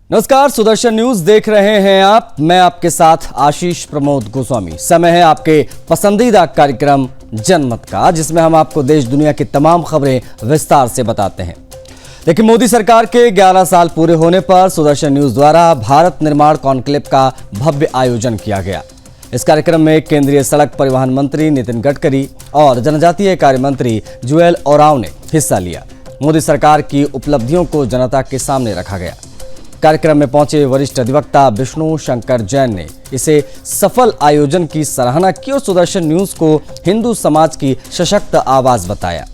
नमस्कार, सुदर्शन न्यूज देख रहे हैं आप। मैं आपके साथ आशीष प्रमोद गोस्वामी। समय है आपके पसंदीदा कार्यक्रम जनमत का, जिसमें हम आपको देश दुनिया की तमाम खबरें विस्तार से बताते हैं। लेकिन मोदी सरकार के 11 साल पूरे होने पर सुदर्शन न्यूज द्वारा भारत निर्माण कॉन्क्लेव का भव्य आयोजन किया गया। इस कार्यक्रम में केंद्रीय सड़क परिवहन मंत्री नितिन गडकरी और जनजातीय कार्य मंत्री जुएल ओरांव ने हिस्सा लिया। मोदी सरकार की उपलब्धियों को जनता के सामने रखा गया। कार्यक्रम में पहुंचे वरिष्ठ अधिवक्ता विष्णु शंकर जैन ने इसे सफल आयोजन की सराहना की और सुदर्शन न्यूज को हिंदू समाज की सशक्त आवाज बताया।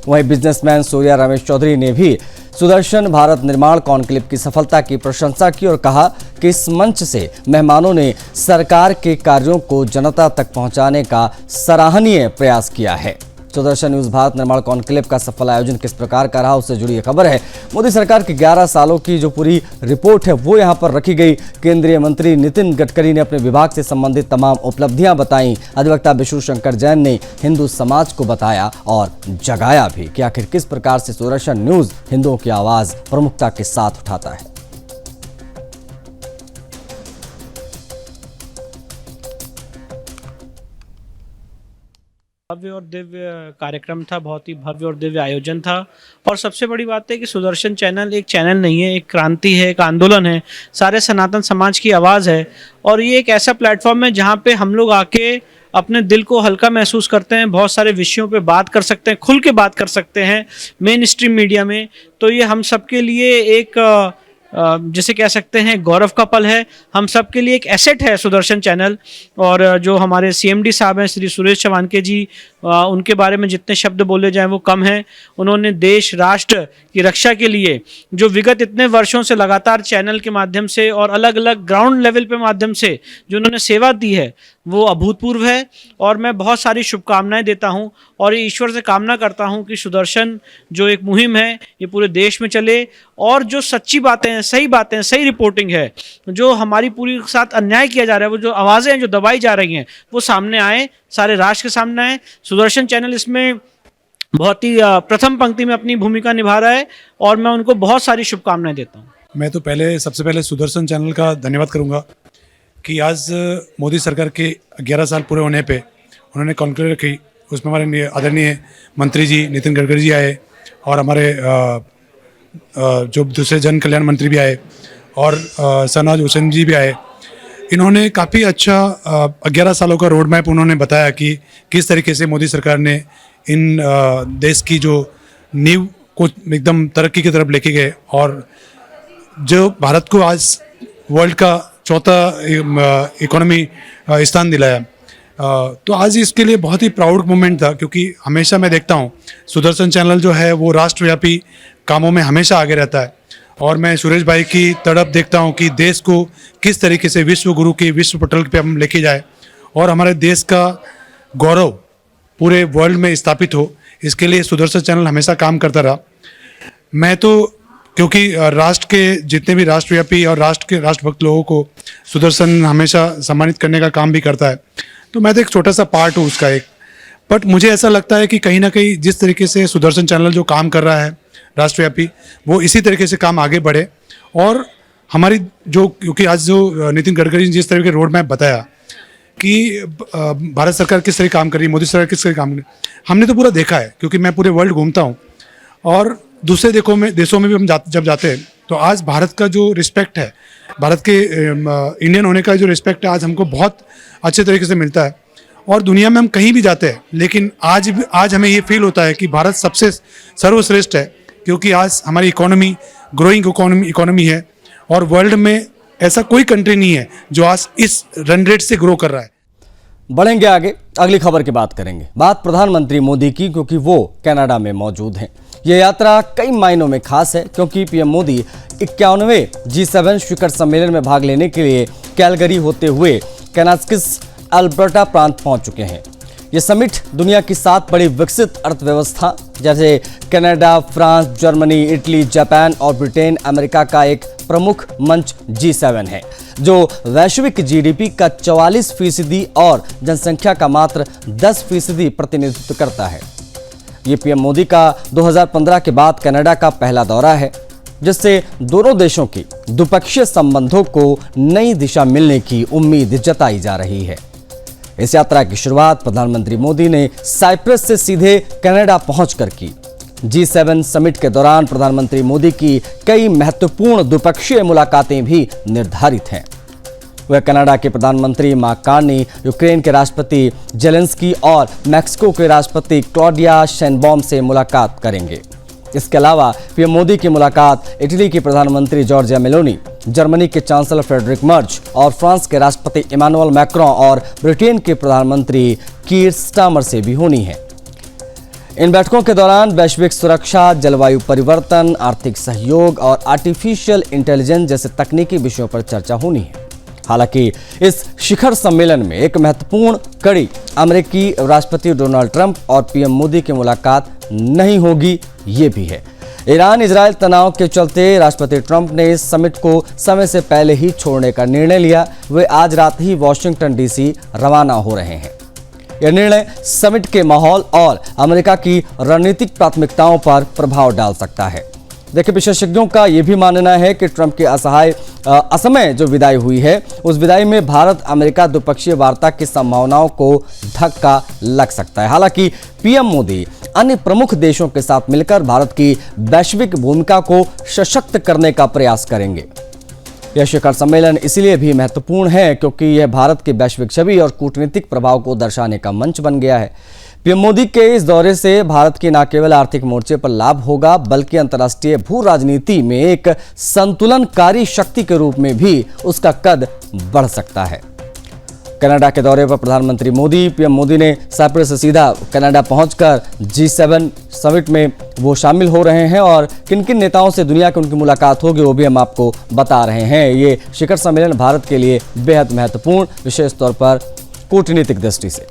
वहीं बिजनेसमैन सूर्या रमेश चौधरी ने भी सुदर्शन भारत निर्माण कॉन्क्लेव की सफलता की प्रशंसा की और कहा कि इस मंच से मेहमानों ने सरकार के कार्यों को जनता तक पहुंचाने का सराहनीय प्रयास किया है। सुदर्शन न्यूज भारत निर्माण कॉन्क्लेव का सफल आयोजन किस प्रकार का रहा, उससे जुड़ी खबर है। मोदी सरकार के 11 सालों की जो पूरी रिपोर्ट है वो यहाँ पर रखी गई। केंद्रीय मंत्री नितिन गडकरी ने अपने विभाग से संबंधित तमाम उपलब्धियां बताई। अधिवक्ता विष्णु शंकर जैन ने हिंदू समाज को बताया और जगाया भी कि आखिर किस प्रकार से सुदर्शन न्यूज हिंदुओं की आवाज प्रमुखता के साथ उठाता है। भव्य और दिव्य कार्यक्रम था, बहुत ही भव्य और दिव्य आयोजन था। और सबसे बड़ी बात है कि सुदर्शन चैनल एक चैनल नहीं है, एक क्रांति है, एक आंदोलन है, सारे सनातन समाज की आवाज़ है। और ये एक ऐसा प्लेटफॉर्म है जहाँ पे हम लोग आके अपने दिल को हल्का महसूस करते हैं, बहुत सारे विषयों पे बात कर सकते हैं, खुल के बात कर सकते हैं मेन स्ट्रीम मीडिया में। तो ये हम सबके लिए एक जिसे कह सकते हैं गौरव का पल है, हम सब के लिए एक एसेट है सुदर्शन चैनल। और जो हमारे सीएमडी साहब हैं श्री सुरेश चवानके जी, उनके बारे में जितने शब्द बोले जाएं वो कम हैं। उन्होंने देश राष्ट्र की रक्षा के लिए जो विगत इतने वर्षों से लगातार चैनल के माध्यम से और अलग अलग ग्राउंड लेवल पे माध्यम से जो उन्होंने सेवा दी है वो अभूतपूर्व है। और मैं बहुत सारी शुभकामनाएं देता हूं और ईश्वर से कामना करता हूं कि सुदर्शन जो एक मुहिम है ये पूरे देश में चले और जो सच्ची बातें हैं, सही बातें हैं, सही रिपोर्टिंग है, जो हमारी पूरी साथ अन्याय किया जा रहा है, वो जो आवाज़ें हैं जो दबाई जा रही हैं वो सामने आए, सारे राष्ट्र के सामने आए। सुदर्शन चैनल इसमें बहुत ही प्रथम पंक्ति में अपनी भूमिका निभा रहा है और मैं उनको बहुत सारी शुभकामनाएं देता हूँ। मैं तो सबसे पहले सुदर्शन चैनल का धन्यवाद करूँगा कि आज मोदी सरकार के 11 साल पूरे होने पे उन्होंने कॉन्क्लेव रखी। उसमें हमारे आदरणीय मंत्री जी नितिन गडकरी जी आए और हमारे जो दूसरे जन कल्याण मंत्री भी आए और शहनाज हुसैन जी भी आए। इन्होंने काफ़ी अच्छा 11 सालों का रोड मैप उन्होंने बताया कि किस तरीके से मोदी सरकार ने इन देश की जो नींव को एकदम तरक्की की तरफ लेके गए और जो भारत को आज वर्ल्ड का चौथा इकोनॉमी स्थान दिलाया। तो आज इसके लिए बहुत ही प्राउड मोमेंट था, क्योंकि हमेशा मैं देखता हूँ सुदर्शन चैनल जो है वो राष्ट्रव्यापी कामों में हमेशा आगे रहता है। और मैं सुरेश भाई की तड़प देखता हूँ कि देश को किस तरीके से विश्व गुरु के विश्व पटल पे हम लेके जाए और हमारे देश का गौरव पूरे वर्ल्ड में स्थापित हो, इसके लिए सुदर्शन चैनल हमेशा काम करता रहा। मैं तो क्योंकि राष्ट्र के जितने भी राष्ट्रव्यापी और राष्ट्रभक्त लोगों को सुदर्शन हमेशा सम्मानित करने का काम भी करता है, तो मैं तो एक छोटा सा पार्ट हूँ उसका एक। बट मुझे ऐसा लगता है कि कहीं ना कहीं जिस तरीके से सुदर्शन चैनल जो काम कर रहा है राष्ट्रव्यापी, वो इसी तरीके से काम आगे बढ़े। और हमारी जो क्योंकि आज जो नितिन गडकरी ने जिस तरह के रोड मैप बताया कि भारत सरकार किस तरह काम कर रही है, मोदी सरकार किस तरह काम कर रही है, हमने तो पूरा देखा है। क्योंकि मैं पूरे वर्ल्ड घूमता हूँ और दूसरे देशों में भी हम जब जाते हैं तो आज भारत का जो रिस्पेक्ट है, भारत के इंडियन होने का जो रिस्पेक्ट है, आज हमको बहुत अच्छे तरीके से मिलता है। और दुनिया में हम कहीं भी जाते हैं, लेकिन आज हमें ये फील होता है कि भारत सबसे सर्वश्रेष्ठ है, क्योंकि आज हमारी इकोनॉमी ग्रोइंग इकोनॉमी है और वर्ल्ड में ऐसा कोई कंट्री नहीं है जो आज इस रन रेट से ग्रो कर रहा है। बढ़ेंगे आगे, अगली खबर की बात करेंगे। बात प्रधानमंत्री मोदी की, क्योंकि वो कनाडा में मौजूद हैं। ये यात्रा कई मायनों में खास है, क्योंकि पीएम मोदी 51वें G7 शिखर सम्मेलन में भाग लेने के लिए कैलगरी होते हुए कैनास्किस अल्बर्टा प्रांत पहुंच चुके हैं। ये समिट दुनिया की 7 बड़ी विकसित अर्थव्यवस्था जैसे Canada, France, Germany, Italy, Japan और ब्रिटेन, अमेरिका का एक प्रमुख मंच G7 है, जो वैश्विक जीडीपी का 44% और जनसंख्या का मात्र 10% प्रतिनिधित्व करता है। ये पीएम मोदी का 2015 के बाद कनाडा का पहला दौरा है। जिससे दोनों देशों की द्विपक्षीय संबंधों को नई दिशा मिलने की उम्मीद जताई जा रही है। इस यात्रा की शुरुआत प्रधानमंत्री मोदी ने साइप्रस से सीधे कनाडा पहुंचकर की। G7 समिट के दौरान प्रधानमंत्री मोदी की कई महत्वपूर्ण द्विपक्षीय मुलाकातें भी निर्धारित हैं। वह कनाडा के प्रधानमंत्री मार्क कार्नी, यूक्रेन के राष्ट्रपति जेलेंस्की और मैक्सिको के राष्ट्रपति क्लॉडिया शेनबॉम से मुलाकात करेंगे। इसके अलावा पीएम मोदी की मुलाकात इटली की प्रधानमंत्री जॉर्जिया मेलोनी, जर्मनी के चांसलर फ्रेडरिक मर्ज और फ्रांस के राष्ट्रपति इमानुएल मैक्रों और ब्रिटेन के प्रधानमंत्री कीर स्टारमर से भी होनी है। इन बैठकों के दौरान वैश्विक सुरक्षा, जलवायु परिवर्तन, आर्थिक सहयोग और आर्टिफिशियल इंटेलिजेंस जैसे तकनीकी विषयों पर चर्चा होनी है। हालांकि इस शिखर सम्मेलन में एक महत्वपूर्ण कड़ी अमेरिकी राष्ट्रपति डोनाल्ड ट्रंप और पीएम मोदी की मुलाकात नहीं होगी, ये भी है। ईरान इजरायल तनाव के चलते राष्ट्रपति ट्रंप ने इस समिट को समय से पहले ही छोड़ने का निर्णय लिया। वे आज रात ही वॉशिंगटन डीसी रवाना हो रहे हैं। यह निर्णय समिट के माहौल और अमेरिका की रणनीतिक प्राथमिकताओं पर प्रभाव डाल सकता है। देखिए, विशेषज्ञों का यह भी मानना है कि ट्रंप की असमय जो विदाई हुई है, उस विदाई में भारत अमेरिका द्विपक्षीय वार्ता की संभावनाओं को धक्का लग सकता है। हालांकि पीएम मोदी अन्य प्रमुख देशों के साथ मिलकर भारत की वैश्विक भूमिका को सशक्त करने का प्रयास करेंगे। यह शिखर सम्मेलन इसलिए भी महत्वपूर्ण है क्योंकि यह भारत की वैश्विक छवि और कूटनीतिक प्रभाव को दर्शाने का मंच बन गया है। पीएम मोदी के इस दौरे से भारत की न केवल आर्थिक मोर्चे पर लाभ होगा, बल्कि अंतर्राष्ट्रीय भू राजनीति में एक संतुलनकारी शक्ति के रूप में भी उसका कद बढ़ सकता है। कनाडा के दौरे पर प्रधानमंत्री मोदी, पीएम मोदी ने साइप्रस से सीधा कनाडा पहुंचकर G7 समिट में वो शामिल हो रहे हैं और किन किन नेताओं से दुनिया की उनकी मुलाकात होगी वो भी हम आपको बता रहे हैं। ये शिखर सम्मेलन भारत के लिए बेहद महत्वपूर्ण, विशेष तौर पर कूटनीतिक दृष्टि से।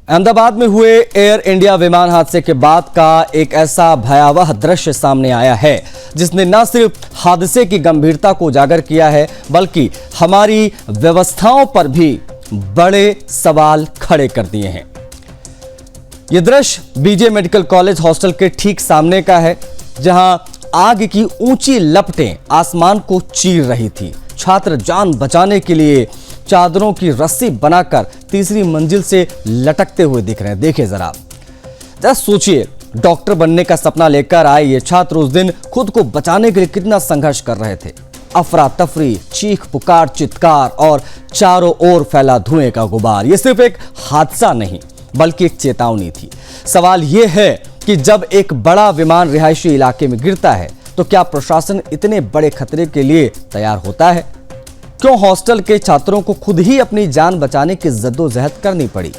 अहमदाबाद में हुए एयर इंडिया विमान हादसे के बाद का एक ऐसा भयावह दृश्य सामने आया है जिसने न सिर्फ हादसे की गंभीरता को उजागर किया है, बल्कि हमारी व्यवस्थाओं पर भी बड़े सवाल खड़े कर दिए हैं। यह दृश्य बीजे मेडिकल कॉलेज हॉस्टल के ठीक सामने का है, जहां आग की ऊंची लपटें आसमान को चीर रही थी। छात्र जान बचाने के लिए चादरों की रस्सी बनाकर तीसरी मंजिल से लटकते हुए दिख रहे हैं। देखिए जरा सोचिए, डॉक्टर बनने का सपना लेकर आए ये छात्र उस दिन खुद को बचाने के लिए कितना संघर्ष कर रहे थे। अफरा तफरी, चीख पुकार, चित्कार और चारों ओर फैला धुएं का गुबार। यह सिर्फ एक हादसा नहीं बल्कि एक चेतावनी थी। सवाल यह है कि जब एक बड़ा विमान रिहायशी इलाके में गिरता है तो क्या प्रशासन इतने बड़े खतरे के लिए तैयार होता है? क्यों हॉस्टल के छात्रों को खुद ही अपनी जान बचाने की जद्दोजहद करनी पड़ी?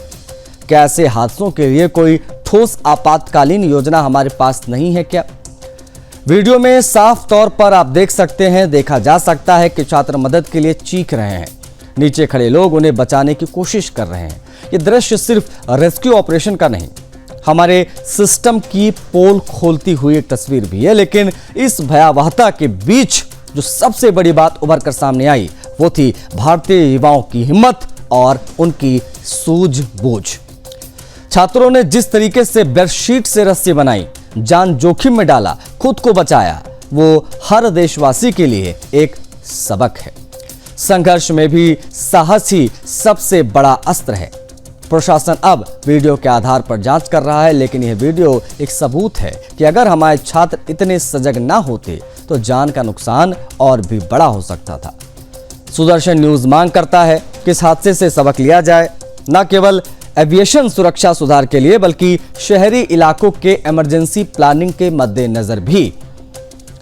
क्या ऐसे हादसों के लिए कोई ठोस आपातकालीन योजना हमारे पास नहीं है क्या? वीडियो में साफ तौर पर आप देख सकते हैं, देखा जा सकता है कि छात्र मदद के लिए चीख रहे हैं। नीचे खड़े लोग उन्हें बचाने की कोशिश कर रहे हैं। ये दृश्य सिर्फ रेस्क्यू ऑपरेशन का नहीं, हमारे सिस्टम की पोल खोलती हुई एक तस्वीर भी है। लेकिन इस भयावहता के बीच जो सबसे बड़ी बात उभर कर सामने आई वो थी भारतीय युवाओं की हिम्मत और उनकी सूझबूझ। छात्रों ने जिस तरीके से बेडशीट से रस्सी बनाई, जान जोखिम में डाला, खुद को बचाया, वो हर देशवासी के लिए एक सबक है। संघर्ष में भी साहस ही सबसे बड़ा अस्त्र है। प्रशासन अब वीडियो के आधार पर जांच कर रहा है, लेकिन यह वीडियो एक सबूत है कि अगर हमारे छात्र इतने सजग ना होते तो जान का नुकसान और भी बड़ा हो सकता था। सुदर्शन न्यूज मांग करता है कि इस हादसे से सबक लिया जाए, न केवल एविएशन सुरक्षा सुधार के लिए बल्कि शहरी इलाकों के इमरजेंसी प्लानिंग के मद्देनजर भी।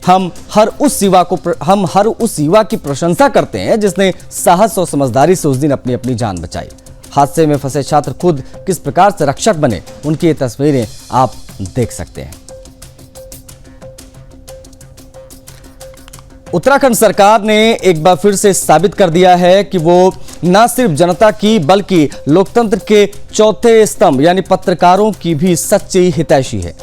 हम हर उस युवा की प्रशंसा करते हैं जिसने साहस और समझदारी से उस दिन अपनी अपनी जान बचाई। हादसे में फंसे छात्र खुद किस प्रकार से रक्षक बने, उनकी ये तस्वीरें आप देख सकते हैं। उत्तराखंड सरकार ने एक बार फिर से साबित कर दिया है कि वो न सिर्फ जनता की बल्कि लोकतंत्र के चौथे स्तंभ यानी पत्रकारों की भी सच्ची हितैषी है।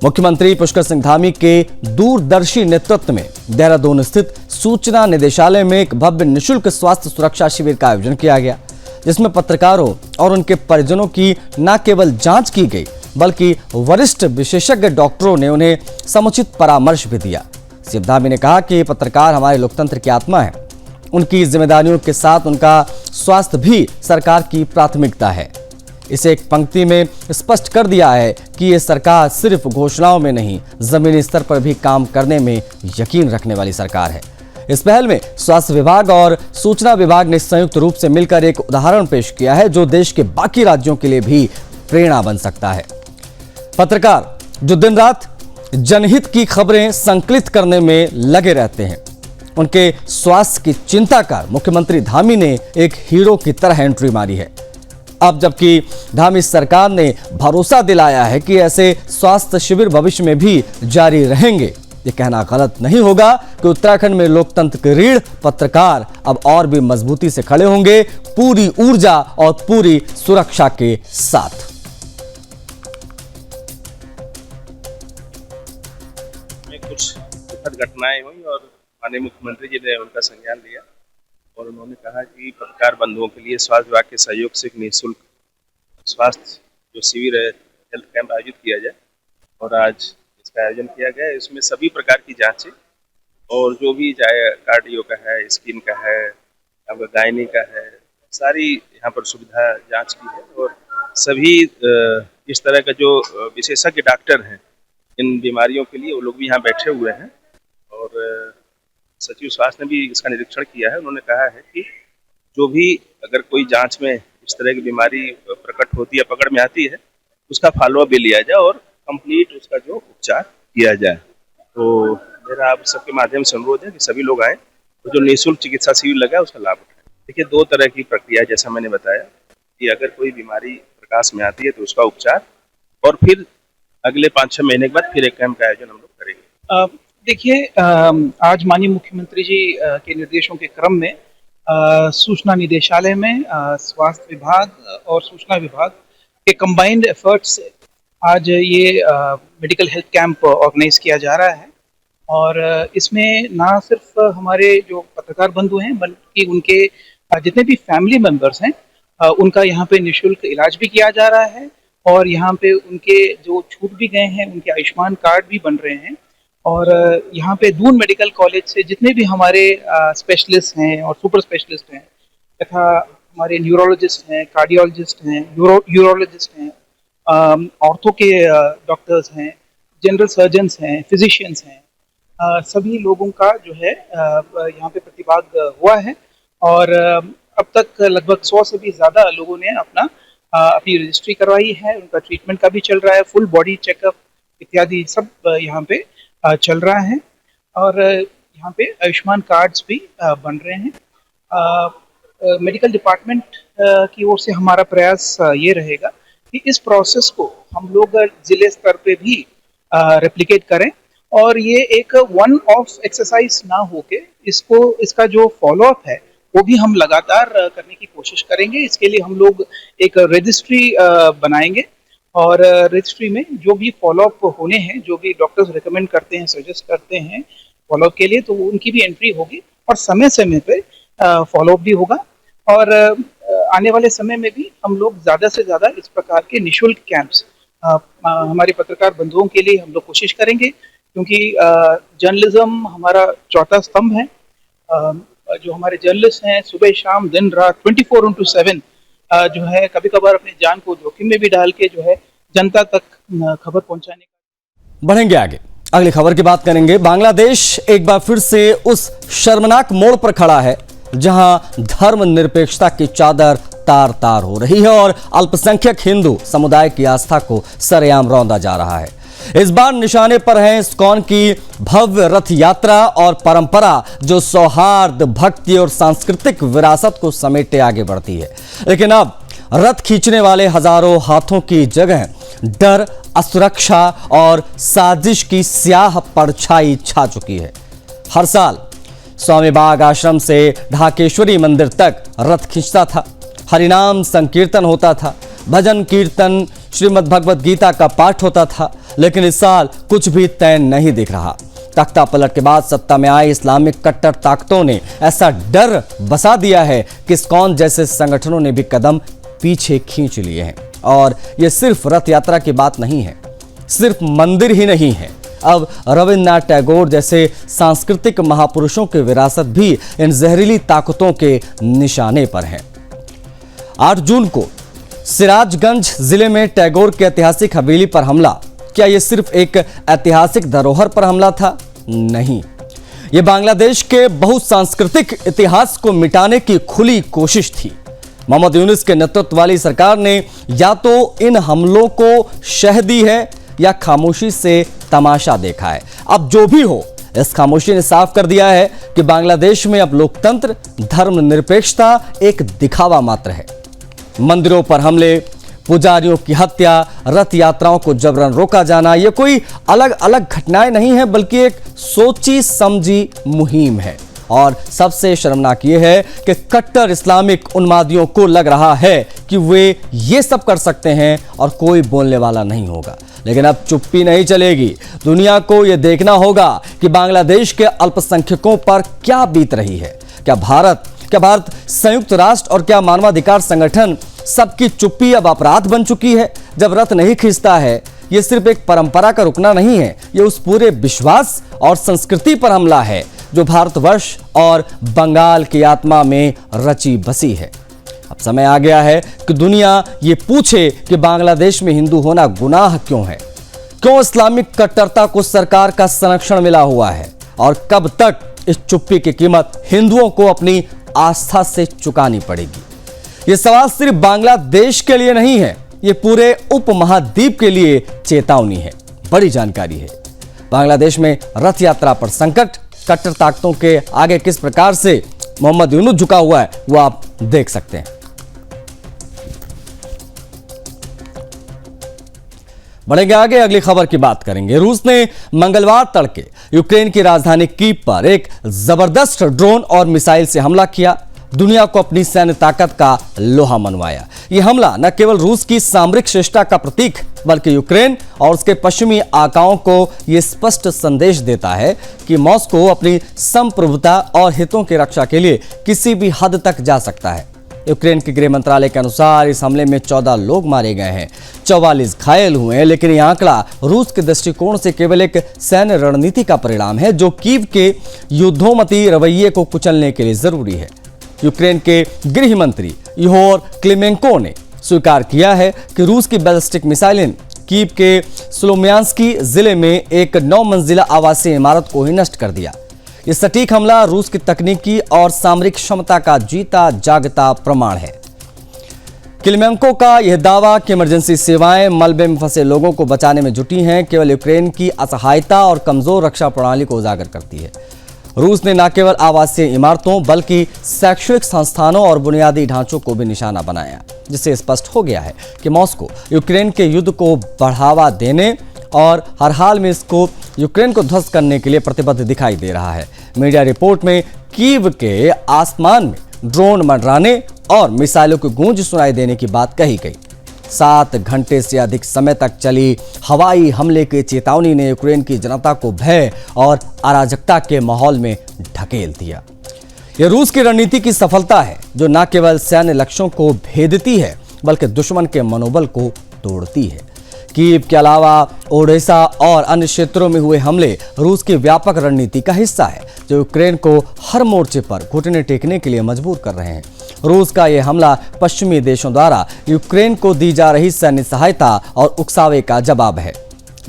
मुख्यमंत्री पुष्कर सिंह धामी के दूरदर्शी नेतृत्व में देहरादून स्थित सूचना निदेशालय में एक भव्य निःशुल्क स्वास्थ्य सुरक्षा शिविर का आयोजन किया गया, जिसमें पत्रकारों और उनके परिजनों की न केवल जांच की गई बल्कि वरिष्ठ विशेषज्ञ डॉक्टरों ने उन्हें समुचित परामर्श भी दिया। सीएम धामी ने कहा कि पत्रकार हमारे लोकतंत्र की आत्मा है, उनकी जिम्मेदारियों के साथ उनका स्वास्थ्य भी सरकार की प्राथमिकता है। इसे एक पंक्ति में स्पष्ट कर दिया है कि ये सरकार सिर्फ घोषणाओं में नहीं, जमीनी स्तर पर भी काम करने में यकीन रखने वाली सरकार है। इस पहल में स्वास्थ्य विभाग और सूचना विभाग ने संयुक्त रूप से मिलकर एक उदाहरण पेश किया है जो देश के बाकी राज्यों के लिए भी प्रेरणा बन सकता है। पत्रकार जो दिन रात जनहित की खबरें संकलित करने में लगे रहते हैं, उनके स्वास्थ्य की चिंता कर मुख्यमंत्री धामी ने एक हीरो की तरह एंट्री मारी है। अब जबकि धामी सरकार ने भरोसा दिलाया है कि ऐसे स्वास्थ्य शिविर भविष्य में भी जारी रहेंगे, ये कहना गलत नहीं होगा कि उत्तराखंड में लोकतंत्र के रीढ़ पत्रकार अब और भी मजबूती से खड़े होंगे, पूरी ऊर्जा और पूरी सुरक्षा के साथ। कुछ दुखद घटनाएं हुई और माननीय मुख्यमंत्री जी ने उनका संज्ञान लिया और उन्होंने कहा कि पत्रकार बंधुओं के लिए स्वास्थ्य विभाग के सहयोग से एक निःशुल्क स्वास्थ्य जो शिविर है, हेल्थ कैंप आयोजित किया जाए और आज इसका आयोजन किया गया है। इसमें सभी प्रकार की जांचें और जो भी चाहे कार्डियो का है, स्किन का है, आपका गायनी का है, सारी यहाँ पर सुविधा जांच की है और सभी इस तरह का जो विशेषज्ञ डॉक्टर हैं इन बीमारियों के लिए वो लोग भी यहाँ बैठे हुए हैं और सचिव स्वास्थ्य ने भी इसका निरीक्षण किया है। उन्होंने कहा है कि जो भी अगर कोई जांच में इस तरह की बीमारी प्रकट होती है, पकड़ में आती है, उसका फॉलोअप भी लिया जाए और कंप्लीट उसका जो उपचार किया जाए। तो मेरा आप सबके माध्यम से अनुरोध है कि सभी लोग आएँ तो जो निःशुल्क चिकित्सा शिविर लगा है उसका लाभ उठाएं। देखिए, दो तरह की प्रक्रिया है, जैसा मैंने बताया कि अगर कोई बीमारी प्रकाश में आती है तो उसका उपचार और फिर अगले 5-6 महीने के बाद फिर एक कैंप का आयोजन हम लोग करेंगे। देखिए, आज माननीय मुख्यमंत्री जी के निर्देशों के क्रम में सूचना निदेशालय में स्वास्थ्य विभाग और सूचना विभाग के कंबाइंड एफर्ट्स से आज ये मेडिकल हेल्थ कैंप ऑर्गेनाइज किया जा रहा है और इसमें ना सिर्फ हमारे जो पत्रकार बंधु हैं बल्कि उनके जितने भी फैमिली मेंबर्स हैं उनका यहाँ पे निःशुल्क इलाज भी किया जा रहा है और यहाँ पे उनके जो छूट भी गए हैं उनके आयुष्मान कार्ड भी बन रहे हैं और यहाँ पे दून मेडिकल कॉलेज से जितने भी हमारे स्पेशलिस्ट हैं और सुपर स्पेशलिस्ट हैं तथा हमारे न्यूरोलॉजिस्ट हैं, कार्डियोलॉजिस्ट हैं, यूरोलॉजिस्ट हैं, ऑर्थो के डॉक्टर्स हैं, जनरल सर्जन्स हैं, फिजिशियंस हैं, सभी लोगों का जो है यहाँ पे प्रतिभाग हुआ है और अब तक लगभग 100 से भी ज़्यादा लोगों ने अपनी रजिस्ट्री करवाई है। उनका ट्रीटमेंट का भी चल रहा है, फुल बॉडी चेकअप इत्यादि सब यहाँ पे चल रहा है और यहाँ पे आयुष्मान कार्ड्स भी बन रहे हैं। मेडिकल डिपार्टमेंट की ओर से हमारा प्रयास ये रहेगा कि इस प्रोसेस को हम लोग जिले स्तर पे भी रेप्लिकेट करें और ये एक वन ऑफ एक्सरसाइज ना होके इसका जो फॉलोअप है वो भी हम लगातार करने की कोशिश करेंगे। इसके लिए हम लोग एक रजिस्ट्री बनाएंगे और रजिस्ट्री में जो भी फॉलोअप होने हैं, जो भी डॉक्टर्स रिकमेंड करते हैं, सजेस्ट करते हैं फॉलोअप के लिए, तो उनकी भी एंट्री होगी और समय समय पे फॉलोअप भी होगा और आने वाले समय में भी हम लोग ज़्यादा से ज़्यादा इस प्रकार के निःशुल्क कैंप्स हमारे पत्रकार बंधुओं के लिए हम लोग कोशिश करेंगे क्योंकि जर्नलिज्म हमारा चौथा स्तंभ है। जो हमारे जर्नलिस्ट हैं सुबह शाम दिन रात 24/7 जो है कभी कभार अपनी जान को जोखिम में भी डाल के जो है जनता तक खबर पहुंचाने का। बढ़ेंगे आगे, अगली खबर की बात करेंगे। बांग्लादेश एक बार फिर से उस शर्मनाक मोड़ पर खड़ा है जहां धर्मनिरपेक्षता की चादर तार तार हो रही है और अल्पसंख्यक हिंदू समुदाय की आस्था को सरेआम रौंदा जा रहा है। इस बार निशाने पर है इस्कॉन की भव्य रथ यात्रा और परंपरा जो सौहार्द, भक्ति और सांस्कृतिक विरासत को समेटे आगे बढ़ती है। लेकिन अब रथ खींचने वाले हजारों हाथों की जगह डर, असुरक्षा और साजिश की स्याह परछाई छा चुकी है। हर साल स्वामी बाग आश्रम से ढाकेश्वरी मंदिर तक रथ खींचता था, हरिनाम संकीर्तन होता था, भजन कीर्तन, श्रीमद् भगवत गीता का पाठ होता था, लेकिन इस साल कुछ भी तय नहीं दिख रहा। तख्ता पलट के बाद सत्ता में आए इस्लामिक कट्टर ताकतों ने ऐसा डर बसा दिया है कि इस्कॉन जैसे संगठनों ने भी कदम पीछे खींच लिए हैं। और यह सिर्फ रथ यात्रा की बात नहीं है, सिर्फ मंदिर ही नहीं है, अब रविन्द्रनाथ टैगोर जैसे सांस्कृतिक महापुरुषों की विरासत भी इन जहरीली ताकतों के निशाने पर है। 8 जून को सिराजगंज जिले में टैगोर की ऐतिहासिक हवेली पर हमला, क्या यह सिर्फ एक ऐतिहासिक धरोहर पर हमला था? नहीं, यह बांग्लादेश के बहुसांस्कृतिक इतिहास को मिटाने की खुली कोशिश थी। मोहम्मद यूनुस के नेतृत्व वाली सरकार ने या तो इन हमलों को शह दी है या खामोशी से तमाशा देखा है। अब जो भी हो, इस खामोशी ने साफ कर दिया है कि बांग्लादेश में अब लोकतंत्र, धर्मनिरपेक्षता एक दिखावा मात्र है। मंदिरों पर हमले, पुजारियों की हत्या, रथ यात्राओं को जबरन रोका जाना, ये कोई अलग अलग घटनाएं नहीं है, बल्कि एक सोची समझी मुहिम है। और सबसे शर्मनाक यह है कि कट्टर इस्लामिक उन्मादियों को लग रहा है कि वे ये सब कर सकते हैं और कोई बोलने वाला नहीं होगा। लेकिन अब चुप्पी नहीं चलेगी। दुनिया को यह देखना होगा कि बांग्लादेश के अल्पसंख्यकों पर क्या बीत रही है। क्या भारत, संयुक्त राष्ट्र और क्या मानवाधिकार संगठन, सबकी चुप्पी अब अपराध बन चुकी है? जब रथ नहीं खींचता है, यह सिर्फ एक परंपरा का रुकना नहीं है, यह उस पूरे विश्वास और संस्कृति पर हमला है जो भारतवर्ष और बंगाल की आत्मा में रची बसी है। अब समय आ गया है कि दुनिया ये पूछे कि बांग्लादेश में हिंदू होना गुनाह क्यों है? क्यों इस्लामिक कट्टरता को सरकार का संरक्षण मिला हुआ है? और कब तक इस चुप्पी की कीमत हिंदुओं को अपनी आस्था से चुकानी पड़ेगी? ये सवाल सिर्फ बांग्लादेश के लिए नहीं है, ये पूरे उपमहाद्वीप के लिए चेतावनी है, बड़ी जानकारी है। बांग्लादेश में रथ यात्रा पर संकट, कट्टर ताकतों के आगे किस प्रकार से मोहम्मद यूनुस झुका हुआ है, वो आप देख सकते हैं। बढ़ेंगे आगे, अगली खबर की बात करेंगे। रूस ने मंगलवार तड़के यूक्रेन की राजधानी कीव पर एक जबरदस्त ड्रोन और मिसाइल से हमला किया, दुनिया को अपनी सैन्य ताकत का लोहा मनवाया। यह हमला न केवल रूस की सामरिक श्रेष्ठता का प्रतीक, बल्कि यूक्रेन और उसके पश्चिमी आकाओं को यह स्पष्ट संदेश देता है कि मॉस्को अपनी संप्रभुता और हितों की रक्षा के लिए किसी भी हद तक जा सकता है। यूक्रेन के गृह मंत्रालय के अनुसार इस हमले में 14 लोग मारे गए हैं, 44 घायल हुए हैं। लेकिन यह आंकड़ा रूस के दृष्टिकोण से केवल एक सैन्य रणनीति का परिणाम है जो कीव के युद्धोन्मुखी रवैये को कुचलने के लिए जरूरी है। यूक्रेन के गृह मंत्री इहोर क्लिमेंको ने स्वीकार किया है कि रूस की बैलिस्टिक मिसाइलें कीव के स्लोमियांस्की जिले में एक 9 मंजिला आवासीय इमारत को ही नष्ट कर दिया। यह सटीक हमला रूस की तकनीकी और सामरिक क्षमता का जीता जागता प्रमाण है। क्लिमेंको का यह दावा कि इमरजेंसी सेवाएं मलबे में फंसे लोगों को बचाने में जुटी हैं, केवल यूक्रेन की असहायता और कमजोर रक्षा प्रणाली को उजागर करती है। रूस ने न केवल आवासीय इमारतों बल्कि शैक्षणिक संस्थानों और बुनियादी ढांचों को भी निशाना बनाया, जिससे स्पष्ट हो गया है कि मॉस्को यूक्रेन के युद्ध को बढ़ावा देने और हर हाल में इसको यूक्रेन को ध्वस्त करने के लिए प्रतिबद्ध दिखाई दे रहा है। मीडिया रिपोर्ट में कीव के आसमान में ड्रोन मंडराने और मिसाइलों की गूंज सुनाई देने की बात कही गई। 7 घंटे से अधिक समय तक चली हवाई हमले की चेतावनी ने यूक्रेन की जनता को भय और अराजकता के माहौल में ढकेल दिया। यह रूस की रणनीति की सफलता है जो न केवल सैन्य लक्ष्यों को भेदती है बल्कि दुश्मन के मनोबल को तोड़ती है। कीव के अलावा ओडेसा और अन्य क्षेत्रों में हुए हमले रूस की व्यापक रणनीति का हिस्सा है जो यूक्रेन को हर मोर्चे पर घुटने टेकने के लिए मजबूर कर रहे हैं। रूस का यह हमला पश्चिमी देशों द्वारा यूक्रेन को दी जा रही सैन्य सहायता और उकसावे का जवाब है।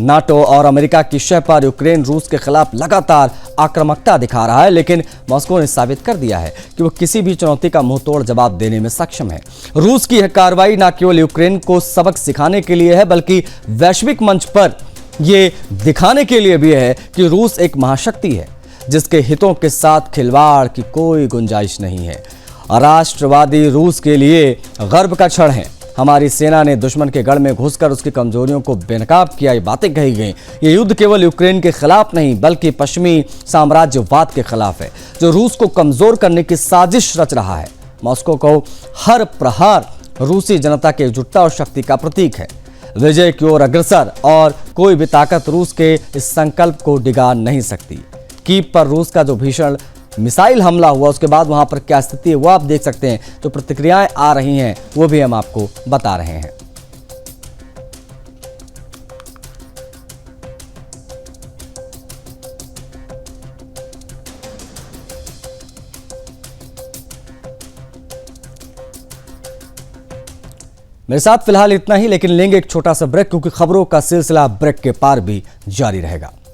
नाटो और अमेरिका की शह पर यूक्रेन रूस के खिलाफ लगातार आक्रामकता दिखा रहा है, लेकिन मॉस्को ने साबित कर दिया है कि वो किसी भी चुनौती का मुंहतोड़ जवाब देने में सक्षम है। रूस की यह कार्रवाई न केवल यूक्रेन को सबक सिखाने के लिए है बल्कि वैश्विक मंच पर यह दिखाने के लिए भी है कि रूस एक महाशक्ति है जिसके हितों के साथ खिलवाड़ की कोई गुंजाइश नहीं है। राष्ट्रवादी रूस के लिए गर्व का क्षण है। हमारी सेना ने दुश्मन के गढ़ में घुसकर उसकी कमजोरियों को बेनकाब किया, ये बातें कही गई। ये युद्ध केवल यूक्रेन के खिलाफ नहीं बल्कि पश्चिमी साम्राज्यवाद के खिलाफ है जो रूस को कमजोर करने की साजिश रच रहा है। मॉस्को को हर प्रहार रूसी जनता की एकजुटता और शक्ति का प्रतीक है। विजय की ओर अग्रसर और कोई भी ताकत रूस के इस संकल्प को डिगा नहीं सकती। कीव पर रूस का जो भीषण मिसाइल हमला हुआ उसके बाद वहां पर क्या स्थिति है वो आप देख सकते हैं। जो प्रतिक्रियाएं आ रही हैं वो भी हम आपको बता रहे हैं। मेरे साथ फिलहाल इतना ही, लेकिन लेंगे एक छोटा सा ब्रेक क्योंकि खबरों का सिलसिला ब्रेक के पार भी जारी रहेगा।